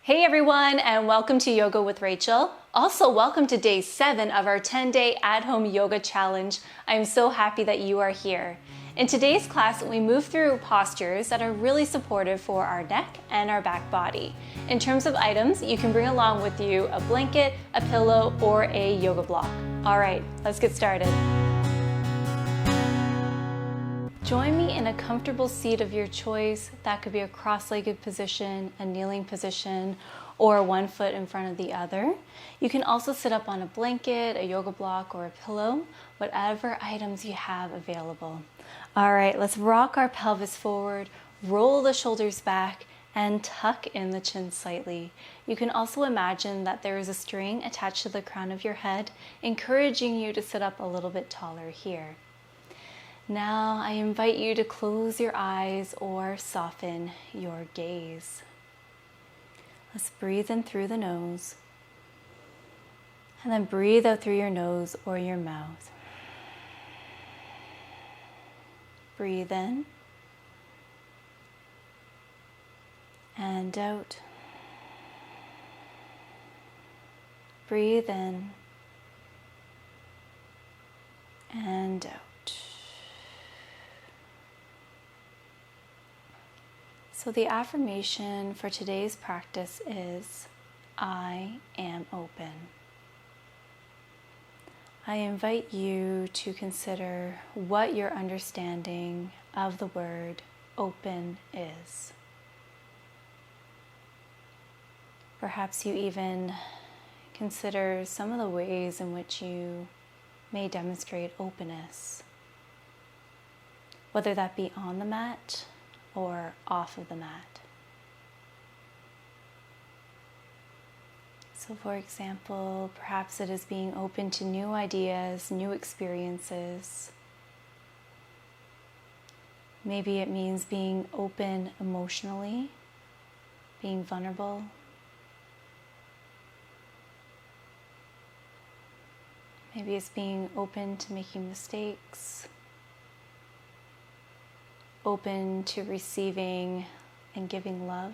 Hey everyone, and welcome to Yoga with Rachel. Also, welcome to day 7 of our 10-day at-home yoga challenge. I'm so happy that you are here. In today's class, we move through postures that are really supportive for our neck and our back body. In terms of items, you can bring along with you a blanket, a pillow, or a yoga block. All right, let's get started. Join me in a comfortable seat of your choice. That could be a cross-legged position, a kneeling position, or one foot in front of the other. You can also sit up on a blanket, a yoga block, or a pillow, whatever items you have available. All right, let's rock our pelvis forward, roll the shoulders back, and tuck in the chin slightly. You can also imagine that there is a string attached to the crown of your head, encouraging you to sit up a little bit taller here. Now I invite you to close your eyes or soften your gaze. Let's breathe in through the nose and then breathe out through your nose or your mouth. Breathe in and out. Breathe in and out. So the affirmation for today's practice is, I am open. I invite you to consider what your understanding of the word open is. Perhaps you even consider some of the ways in which you may demonstrate openness, whether that be on the mat or off of the mat. So for example, perhaps it is being open to new ideas, new experiences. Maybe it means being open emotionally, being vulnerable. Maybe it's being open to making mistakes, open to receiving and giving love.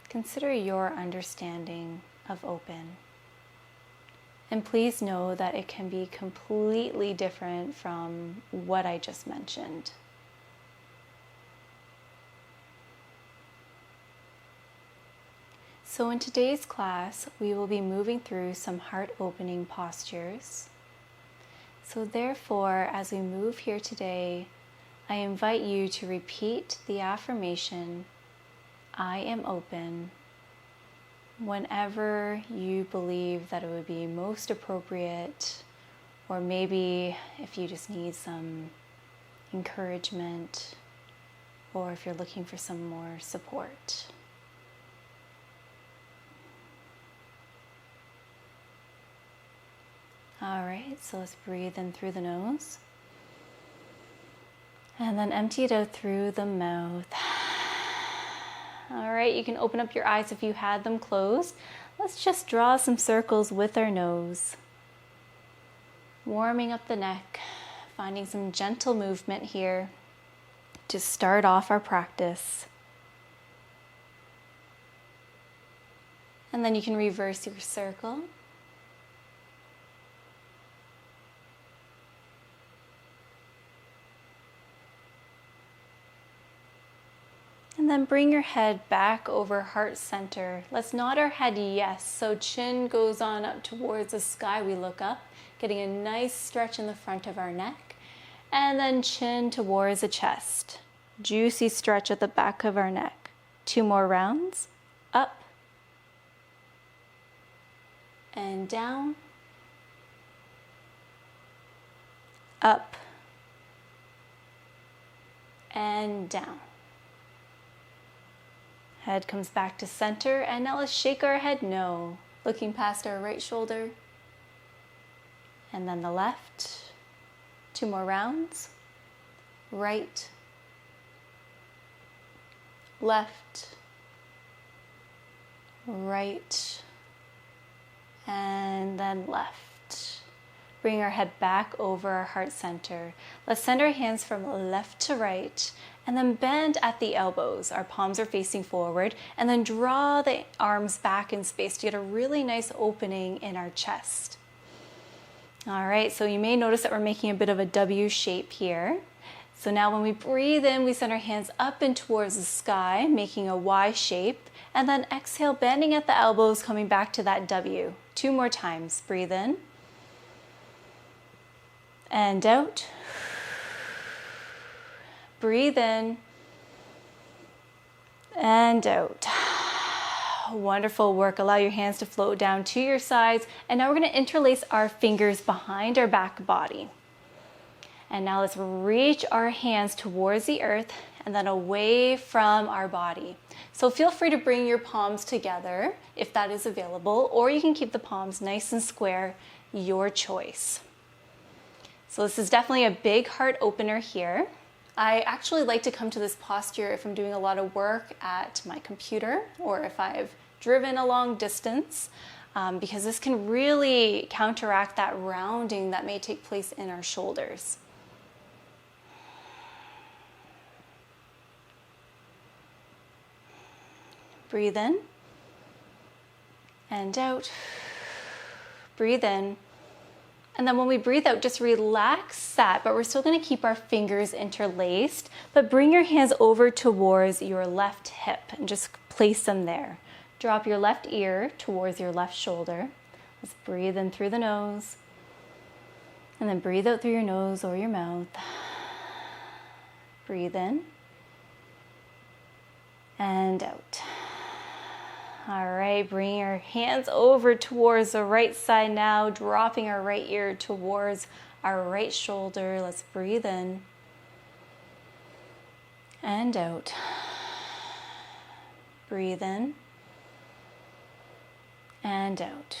Consider your understanding of open. And please know that it can be completely different from what I just mentioned. So in today's class, we will be moving through some heart-opening postures. So therefore, as we move here today, I invite you to repeat the affirmation, I am open, whenever you believe that it would be most appropriate, or maybe if you just need some encouragement, or if you're looking for some more support. All right, so let's breathe in through the nose and then empty it out through the mouth. All right, you can open up your eyes if you had them closed. Let's just draw some circles with our nose, warming up the neck, finding some gentle movement here to start off our practice. And then you can reverse your circle. And then bring your head back over heart center. Let's nod our head yes. So chin goes on up towards the sky. We look up, getting a nice stretch in the front of our neck. And then chin towards the chest. Juicy stretch at the back of our neck. 2 more rounds. Up. And down. Up. And down. Head comes back to center, and now let's shake our head no, looking past our right shoulder. And then the left. 2 more rounds. Right. Left. Right. And then left. Bring our head back over our heart center. Let's send our hands from left to right And then bend at the elbows. Our palms are facing forward. And then draw the arms back in space to get a really nice opening in our chest. All right, so you may notice that we're making a bit of a W shape here. So now when we breathe in, we send our hands up and towards the sky, making a Y shape. And then exhale, bending at the elbows, coming back to that W. 2 more times. Breathe in. And out. Breathe in. And out. Wonderful work. Allow your hands to float down to your sides. And now we're going to interlace our fingers behind our back body. And now let's reach our hands towards the earth and then away from our body. So feel free to bring your palms together if that is available, or you can keep the palms nice and square, your choice. So this is definitely a big heart opener here. I actually like to come to this posture if I'm doing a lot of work at my computer or if I've driven a long distance, because this can really counteract that rounding that may take place in our shoulders. Breathe in and out. Breathe in. And then when we breathe out, just relax that, but we're still going to keep our fingers interlaced, but bring your hands over towards your left hip and just place them there. Drop your left ear towards your left shoulder. Let's breathe in through the nose and then breathe out through your nose or your mouth. Breathe in and out. All right, bring your hands over towards the right side now, dropping our right ear towards our right shoulder. Let's breathe in and out. Breathe in and out.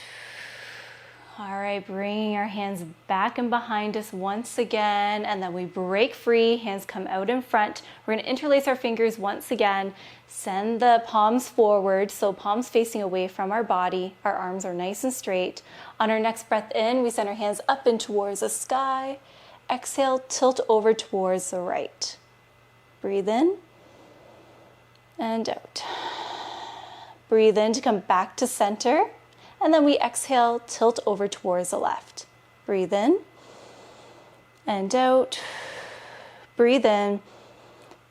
All right, bringing our hands back and behind us once again, and then we break free, hands come out in front. We're going to interlace our fingers once again, send the palms forward, so palms facing away from our body. Our arms are nice and straight. On our next breath in, we send our hands up and towards the sky. Exhale, tilt over towards the right. Breathe in and out. Breathe in to come back to center. And then we exhale, tilt over towards the left. Breathe in and out. Breathe in,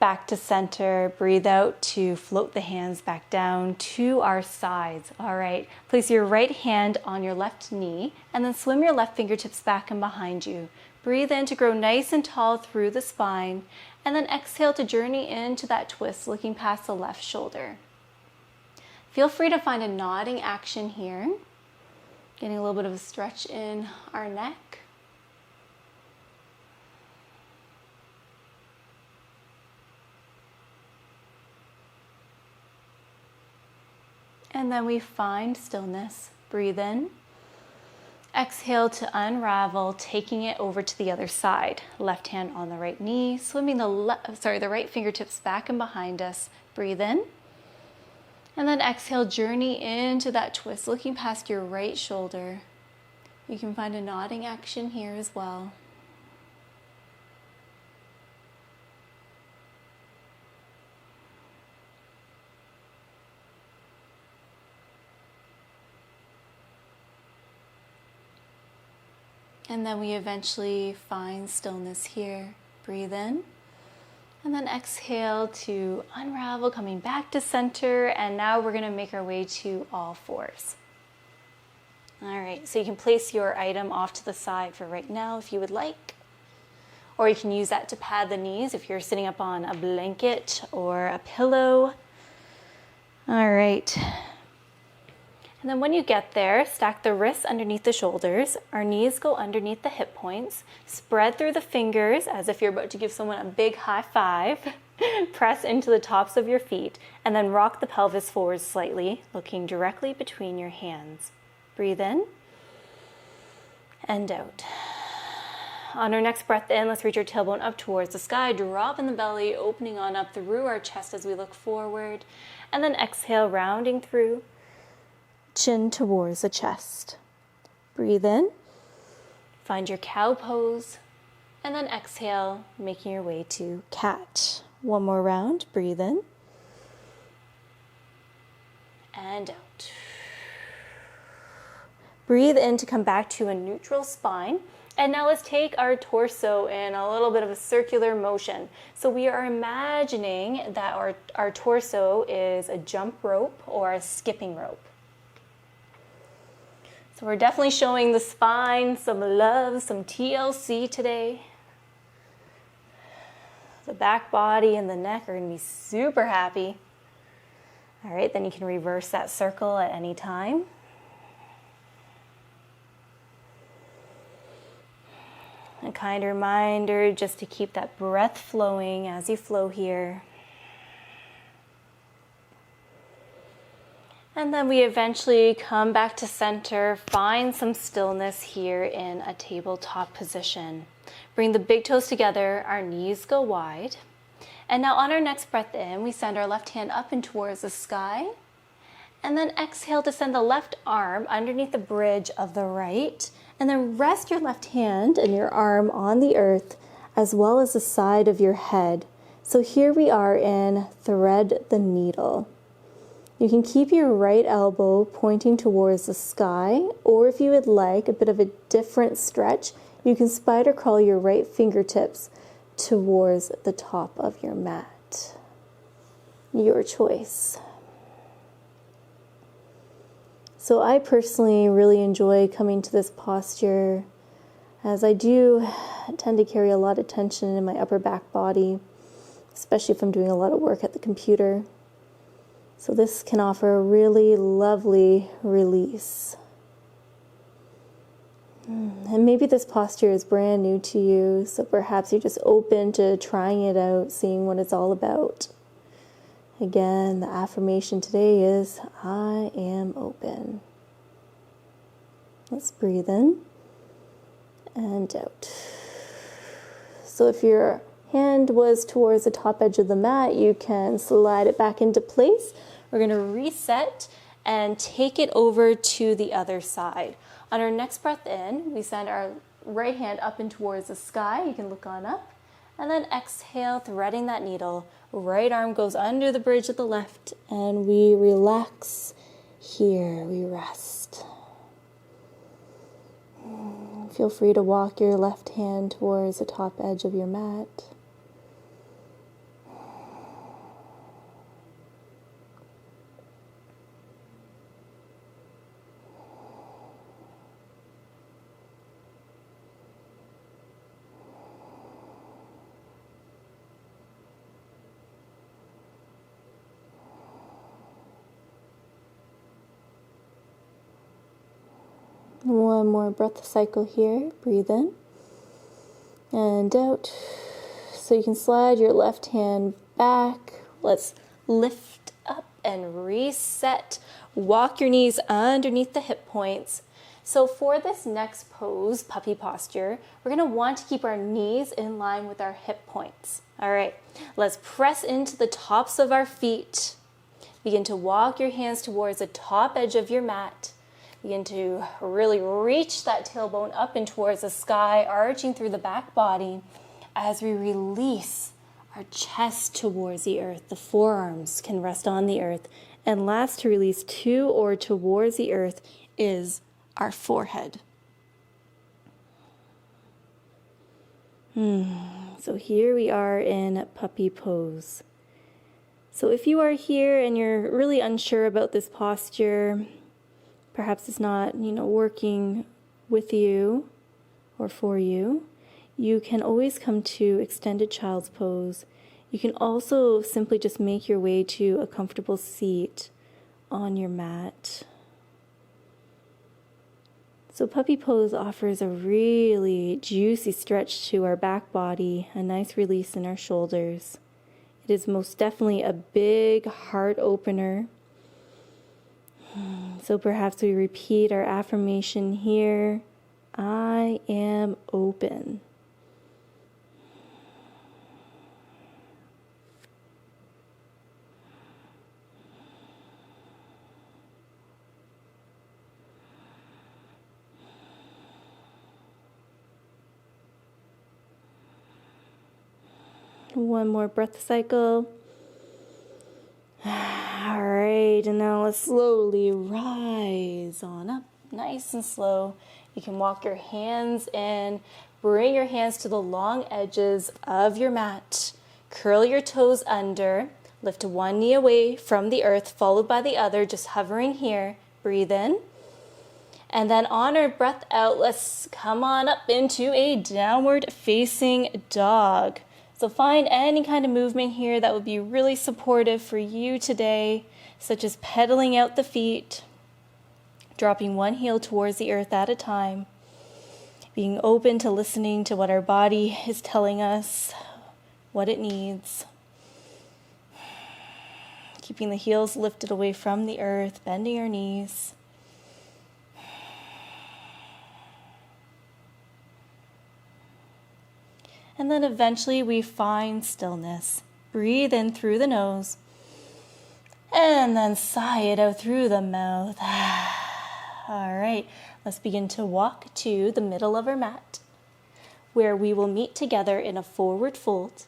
back to center. Breathe out to float the hands back down to our sides. All right, place your right hand on your left knee and then swim your left fingertips back and behind you. Breathe in to grow nice and tall through the spine. And then exhale to journey into that twist, looking past the left shoulder. Feel free to find a nodding action here, getting a little bit of a stretch in our neck. And then we find stillness. Breathe in. Exhale to unravel, taking it over to the other side. Left hand on the right knee, swimming the right fingertips back and behind us. Breathe in. And then exhale, journey into that twist, looking past your right shoulder. You can find a nodding action here as well. And then we eventually find stillness here. Breathe in. And then exhale to unravel, coming back to center. And now we're going to make our way to all fours. All right, so you can place your item off to the side for right now if you would like. Or you can use that to pad the knees if you're sitting up on a blanket or a pillow. All right. And then when you get there, stack the wrists underneath the shoulders. Our knees go underneath the hip points. Spread through the fingers as if you're about to give someone a big high five. Press into the tops of your feet and then rock the pelvis forward slightly, looking directly between your hands. Breathe in and out. On our next breath in, let's reach our tailbone up towards the sky, drop in the belly, opening on up through our chest as we look forward. And then exhale, rounding through. Chin towards the chest. Breathe in, find your cow pose, and then exhale, making your way to cat. One more round, breathe in. And out. Breathe in to come back to a neutral spine. And now let's take our torso in a little bit of a circular motion. So we are imagining that our torso is a jump rope or a skipping rope. So we're definitely showing the spine some love, some TLC today. The back body and the neck are going to be super happy. All right, then you can reverse that circle at any time. A kind reminder just to keep that breath flowing as you flow here. And then we eventually come back to center, find some stillness here in a tabletop position. Bring the big toes together, our knees go wide. And now on our next breath in, we send our left hand up and towards the sky. And then exhale to send the left arm underneath the bridge of the right. And then rest your left hand and your arm on the earth as well as the side of your head. So here we are in thread the needle. You can keep your right elbow pointing towards the sky, or if you would like a bit of a different stretch, you can spider crawl your right fingertips towards the top of your mat. Your choice. So I personally really enjoy coming to this posture, as I do tend to carry a lot of tension in my upper back body, especially if I'm doing a lot of work at the computer. So this can offer a really lovely release. And maybe this posture is brand new to you, so perhaps you're just open to trying it out, seeing what it's all about. Again, the affirmation today is, I am open. Let's breathe in and out. So if your hand was towards the top edge of the mat, you can slide it back into place. We're going to reset and take it over to the other side. On our next breath in, we send our right hand up and towards the sky. You can look on up. And then exhale, threading that needle. Right arm goes under the bridge of the left, and we relax here. We rest. Feel free to walk your left hand towards the top edge of your mat. One more breath cycle here. Breathe in and out. So you can slide your left hand back. Let's lift up and reset. Walk your knees underneath the hip points. So for this next pose, puppy posture, we're going to want to keep our knees in line with our hip points. All right, let's press into the tops of our feet. Begin to walk your hands towards the top edge of your mat. Begin to really reach that tailbone up and towards the sky, arching through the back body as we release our chest towards the earth. The forearms can rest on the earth. And last to release to or towards the earth is our forehead. So here we are in puppy pose. So if you are here and you're really unsure about this posture, perhaps it's not, working with you or for you, you can always come to extended child's pose. You can also simply just make your way to a comfortable seat on your mat. So puppy pose offers a really juicy stretch to our back body, a nice release in our shoulders. It is most definitely a big heart opener. So perhaps we repeat our affirmation here. I am open. One more breath cycle. All right, and now let's slowly rise on up, nice and slow. You can walk your hands in, bring your hands to the long edges of your mat. Curl your toes under, lift one knee away from the earth, followed by the other, just hovering here. Breathe in. And then on our breath out, let's come on up into a downward facing dog. So find any kind of movement here that would be really supportive for you today, such as pedaling out the feet, dropping one heel towards the earth at a time, being open to listening to what our body is telling us, what it needs. Keeping the heels lifted away from the earth, bending our knees. And then eventually we find stillness. Breathe in through the nose. And then sigh it out through the mouth. All right, let's begin to walk to the middle of our mat, where we will meet together in a forward fold.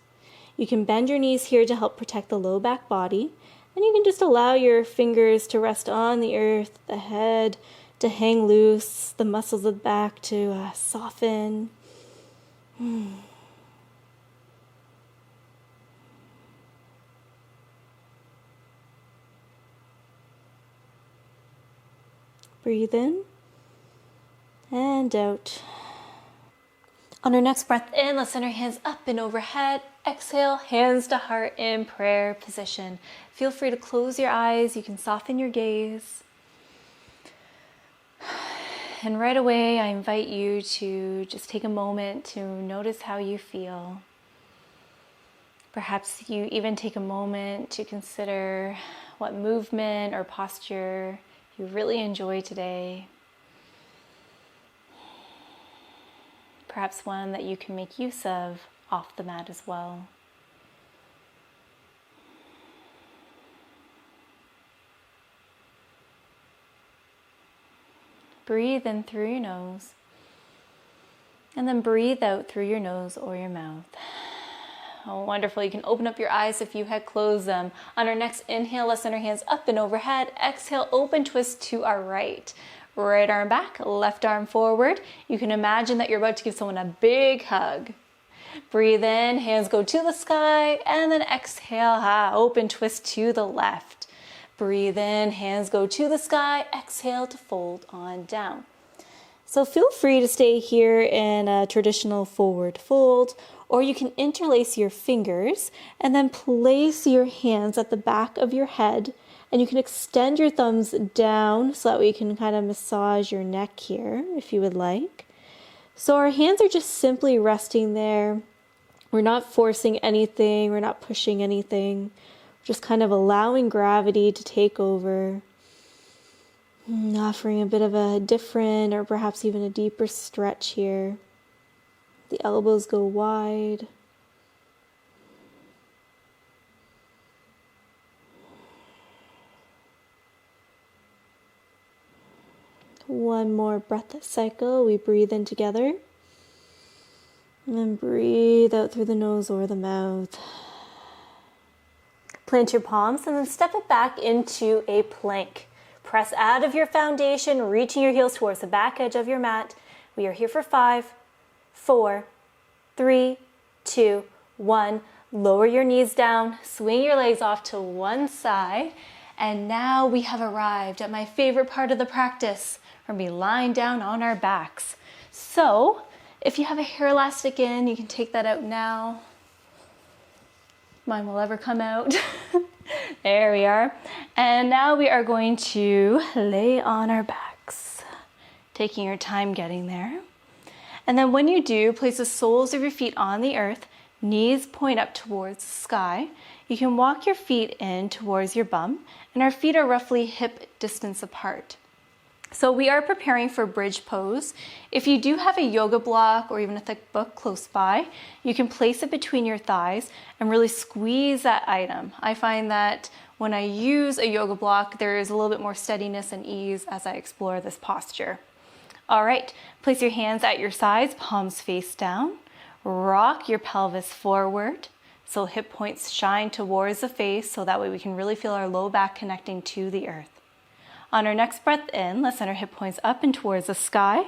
You can bend your knees here to help protect the low back body. And you can just allow your fingers to rest on the earth, the head to hang loose, the muscles of the back to soften. Breathe in and out. On our next breath in, let's send our hands up and overhead. Exhale, hands to heart in prayer position. Feel free to close your eyes. You can soften your gaze. And right away, I invite you to just take a moment to notice how you feel. Perhaps you even take a moment to consider what movement or posture you really enjoy today. Perhaps one that you can make use of off the mat as well. Breathe in through your nose, and then breathe out through your nose or your mouth. Oh, wonderful. You can open up your eyes if you had closed them. On our next inhale, let's send our hands up and overhead. Exhale, open twist to our right. Right arm back, left arm forward. You can imagine that you're about to give someone a big hug. Breathe in, hands go to the sky, and then exhale, open twist to the left. Breathe in, hands go to the sky, exhale to fold on down. So feel free to stay here in a traditional forward fold, or you can interlace your fingers and then place your hands at the back of your head, and you can extend your thumbs down so that we can kind of massage your neck here if you would like. So our hands are just simply resting there. We're not forcing anything, we're not pushing anything, we're just kind of allowing gravity to take over. Offering a bit of a different or perhaps even a deeper stretch here. The elbows go wide. One more breath cycle. We breathe in together. And then breathe out through the nose or the mouth. Plant your palms and then step it back into a plank. Press out of your foundation, reaching your heels towards the back edge of your mat. We are here for 5, 4, 3, 2, 1. Lower your knees down, swing your legs off to one side. And now we have arrived at my favorite part of the practice. We're going to be lying down on our backs. So if you have a hair elastic in, you can take that out now. Mine will ever come out. There we are. And now we are going to lay on our backs, taking your time getting there. And then when you do, place the soles of your feet on the earth, knees point up towards the sky. You can walk your feet in towards your bum, and our feet are roughly hip distance apart. So we are preparing for bridge pose. If you do have a yoga block or even a thick book close by, you can place it between your thighs and really squeeze that item. I find that when I use a yoga block, there is a little bit more steadiness and ease as I explore this posture. All right, place your hands at your sides, palms face down. Rock your pelvis forward. So hip points shine towards the face, so that way we can really feel our low back connecting to the earth. On our next breath in, let's send our hip points up and towards the sky.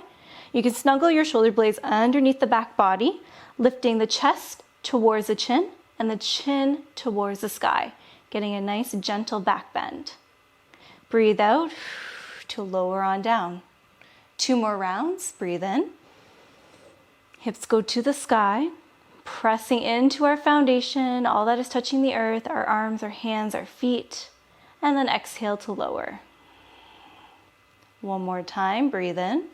You can snuggle your shoulder blades underneath the back body, lifting the chest towards the chin and the chin towards the sky, getting a nice gentle back bend. Breathe out to lower on down. 2 more rounds. Breathe in. Hips go to the sky, pressing into our foundation, all that is touching the earth, our arms, our hands, our feet, and then exhale to lower. 1 more time. Breathe in.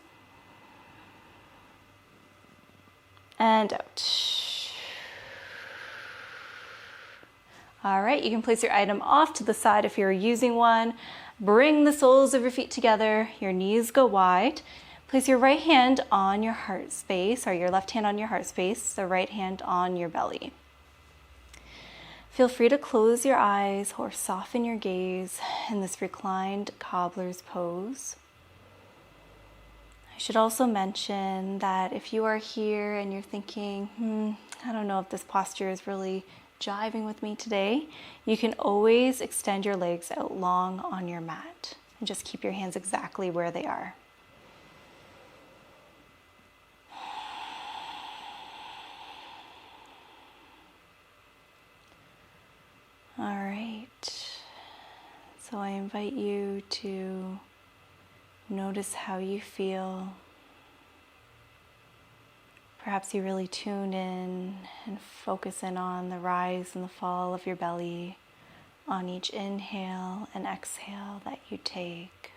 And out. All right, you can place your item off to the side if you're using one. Bring the soles of your feet together, your knees go wide. Place your right hand on your heart space, or your left hand on your heart space, the right hand on your belly. Feel free to close your eyes or soften your gaze in this reclined cobbler's pose. I should also mention that if you are here and you're thinking, I don't know if this posture is really jiving with me today, you can always extend your legs out long on your mat and just keep your hands exactly where they are. All right, so I invite you to notice how you feel. Perhaps you really tune in and focus in on the rise and the fall of your belly on each inhale and exhale that you take.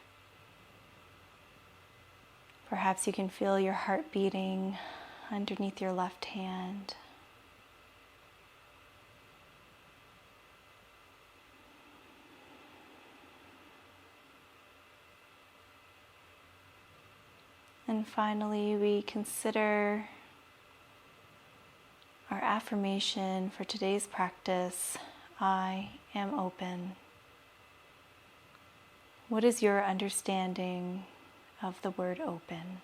Perhaps you can feel your heart beating underneath your left hand. And finally, we consider our affirmation for today's practice: I am open. What is your understanding of the word open?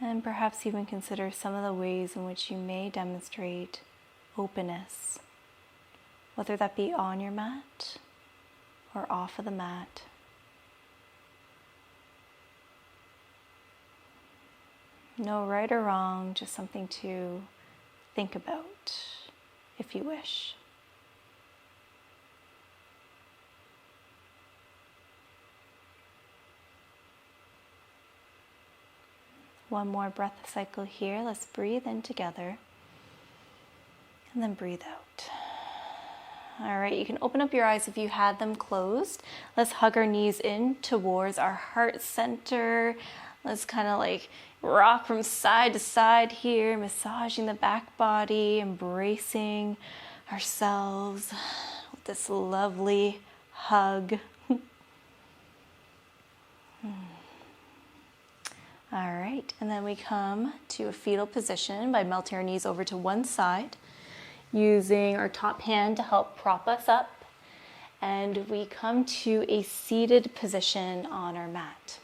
And perhaps even consider some of the ways in which you may demonstrate openness, whether that be on your mat or off of the mat. No right or wrong, just something to think about if you wish. One more breath cycle here. Let's breathe in together and then breathe out. All right, you can open up your eyes if you had them closed. Let's hug our knees in towards our heart center. Let's kind of like rock from side to side here, massaging the back body, embracing ourselves with this lovely hug. All right, and then we come to a fetal position by melting our knees over to one side, using our top hand to help prop us up, and we come to a seated position on our mat.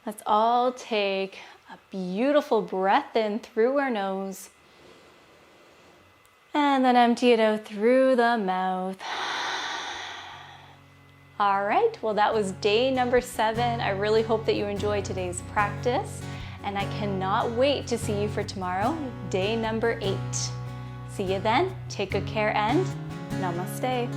Let's all take a beautiful breath in through our nose and then empty it out through the mouth. All right, well, that was day number 7. I really hope that you enjoyed today's practice, and I cannot wait to see you for tomorrow, day number 8. See you then, take good care, and namaste.